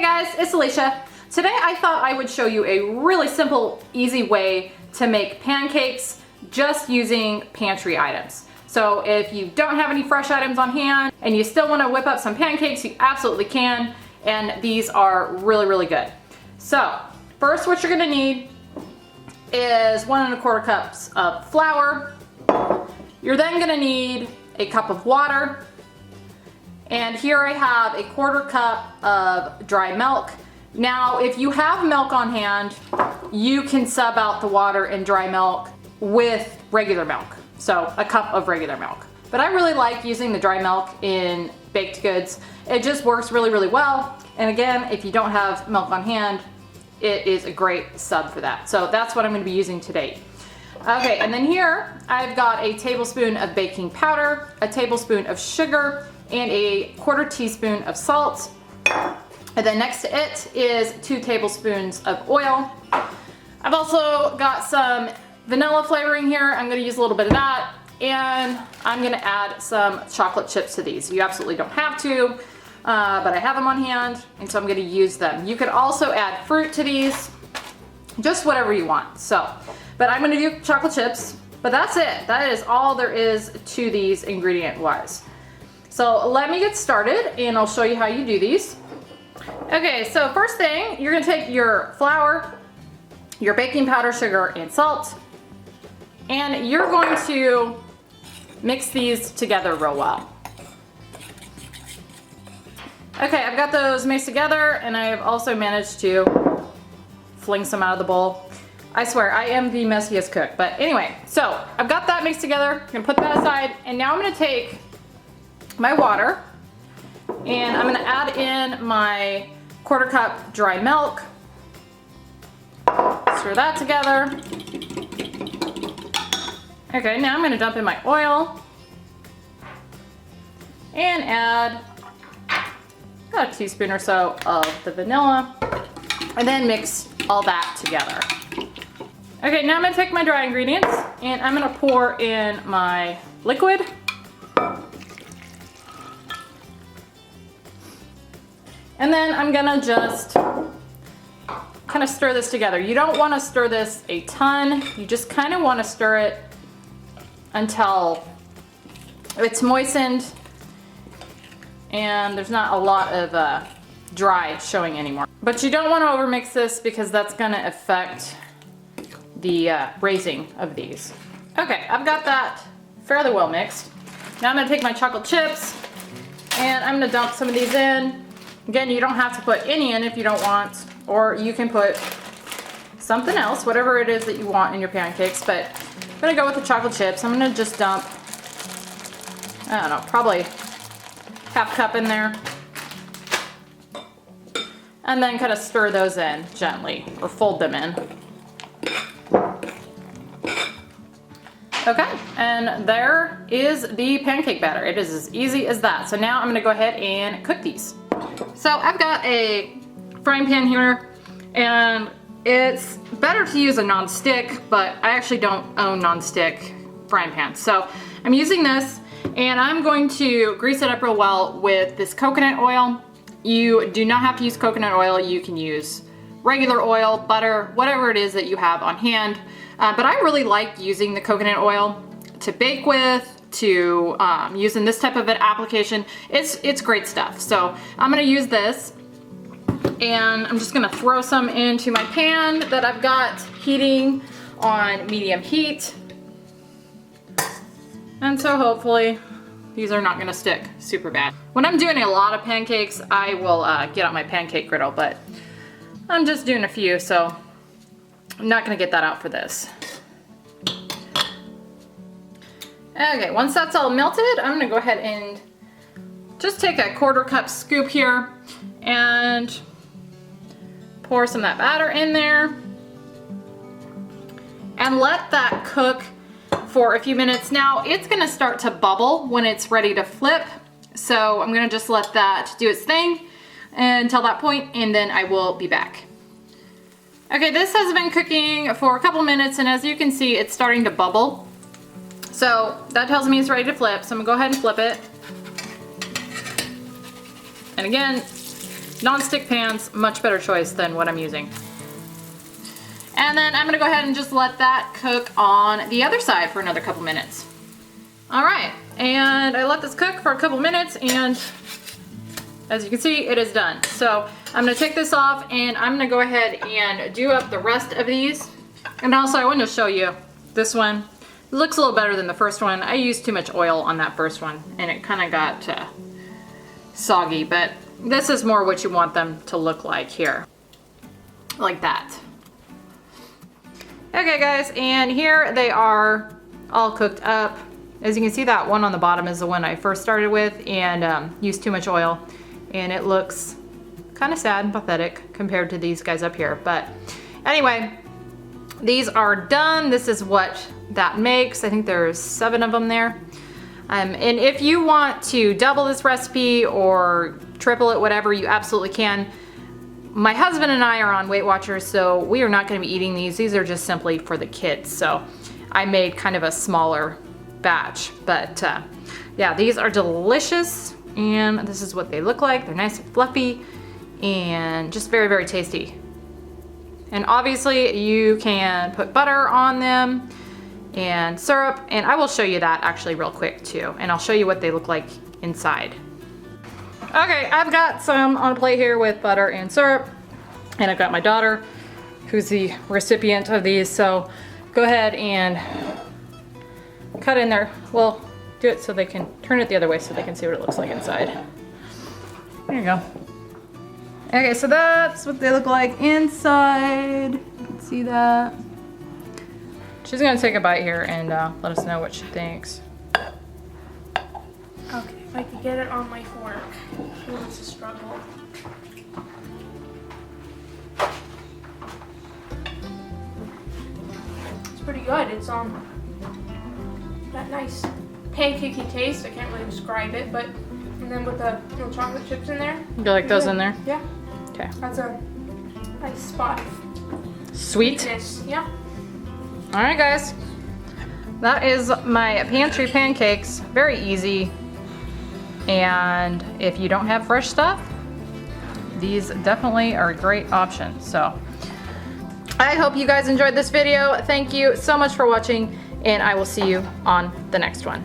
Hey guys, it's Alicia. Today I thought I would show you a really simple, easy way to make pancakes just using pantry items. So if you don't have any fresh items on hand and you still want to whip up some pancakes, you absolutely can. And these are really, really good. So first what you're going to need is 1 1/4 cups of flour. You're then going to need a cup of water. And here I have a 1/4 cup of dry milk. Now, if you have milk on hand, you can sub out the water and dry milk with regular milk. So a cup of regular milk. But I really like using the dry milk in baked goods. It just works really, really well. And again, if you don't have milk on hand, it is a great sub for that. So that's what I'm going to be using today. Okay, and then here I've got a tablespoon of baking powder, a tablespoon of sugar, and a 1/4 teaspoon of salt. And then next to it is 2 tablespoons of oil. I've also got some vanilla flavoring here. I'm gonna use a little bit of that. And I'm gonna add some chocolate chips to these. You absolutely don't have to, but I have them on hand, and so I'm gonna use them. You could also add fruit to these, just whatever you want. So, but I'm gonna do chocolate chips, but that's it. That is all there is to these ingredient-wise. So let me get started and I'll show you how you do these. Okay, so first thing, you're gonna take your flour, your baking powder, sugar, and salt, and you're going to mix these together real well. Okay, I've got those mixed together and I've also managed to fling some out of the bowl. I swear, I am the messiest cook, but anyway, so I've got that mixed together. I'm gonna put that aside, and now I'm gonna take my water and I'm gonna add in my 1/4 cup dry milk. Stir that together. Okay, now I'm gonna dump in my oil and add about a teaspoon or so of the vanilla, and then mix all that together. Okay, now I'm gonna take my dry ingredients and I'm gonna pour in my liquid. And then I'm gonna just kind of stir this together. You don't want to stir this a ton. You just kind of want to stir it until it's moistened and there's not a lot of dry showing anymore. But you don't want to overmix this because that's gonna affect the raising of these. Okay, I've got that fairly well mixed. Now I'm gonna take my chocolate chips and I'm gonna dump some of these in. Again, you don't have to put any in if you don't want, or you can put something else, whatever it is that you want in your pancakes, but I'm gonna go with the chocolate chips. I'm gonna just dump, I don't know, probably half cup in there. And then kind of stir those in gently, or fold them in. Okay, and there is the pancake batter. It is as easy as that. So now I'm gonna go ahead and cook these. So I've got a frying pan here, and it's better to use a non-stick, but I actually don't own non-stick frying pans. So I'm using this, and I'm going to grease it up real well with this coconut oil. You do not have to use coconut oil. You can use regular oil, butter, whatever it is that you have on hand. But I really like using the coconut oil to bake with, to use in this type of an application. It's great stuff. So I'm gonna use this, and I'm just gonna throw some into my pan that I've got heating on medium heat. And so hopefully these are not gonna stick super bad. When I'm doing a lot of pancakes, I will get out my pancake griddle, but I'm just doing a few, so I'm not gonna get that out for this. Okay, once that's all melted, I'm gonna go ahead and just take a 1/4 cup scoop here and pour some of that batter in there and let that cook for a few minutes. Now, it's gonna start to bubble when it's ready to flip, so I'm gonna just let that do its thing until that point, and then I will be back. Okay, this has been cooking for a couple minutes, and as you can see, it's starting to bubble. So that tells me it's ready to flip, so I'm gonna go ahead and flip it. And again, Non-stick pans, much better choice than what I'm using. And then I'm gonna go ahead and just let that cook on the other side for another couple minutes. All right, and I let this cook for a couple minutes, and as you can see, it is done. So I'm gonna take this off, and I'm gonna go ahead and do up the rest of these. And also I wanted to show you this one. It looks a little better than the first one. I used too much oil on that first one, and it kind of got soggy, but this is more what you want them to look like here. Like that. Okay guys, and here they are all cooked up. As you can see, that one on the bottom is the one I first started with and used too much oil, and it looks kind of sad and pathetic compared to these guys up here. But anyway, these are done. This is what that makes. I think there's 7 of them there. And if you want to double this recipe or triple it, whatever, you absolutely can. My husband and I are on Weight Watchers, so we are not going to be eating these. These are just simply for the kids. So I made kind of a smaller batch, but yeah, these are delicious, and this is what they look like. They're nice and fluffy and just very, very tasty. And obviously you can put butter on them and syrup, and I will show you that actually real quick too, and I'll show you what they look like inside. Okay, I've got some on a plate here with butter and syrup, and I've got my daughter who's the recipient of these, so go ahead and cut in there. Well, do it so they can turn it the other way so they can see what it looks like inside. There you go. Okay, so that's what they look like inside. You can see that. She's gonna take a bite here and let us know what she thinks. Okay, if I could get it on my fork. Ooh, it's a struggle. It's pretty good. It's that nice pancakey taste. I can't really describe it, but and then with the little chocolate chips in there. You like those in there? Yeah. Okay. That's a nice spot of Sweetness. Yeah. All right, guys. That is my pantry pancakes. Very easy. And if you don't have fresh stuff, these definitely are a great option. So I hope you guys enjoyed this video. Thank you so much for watching, and I will see you on the next one.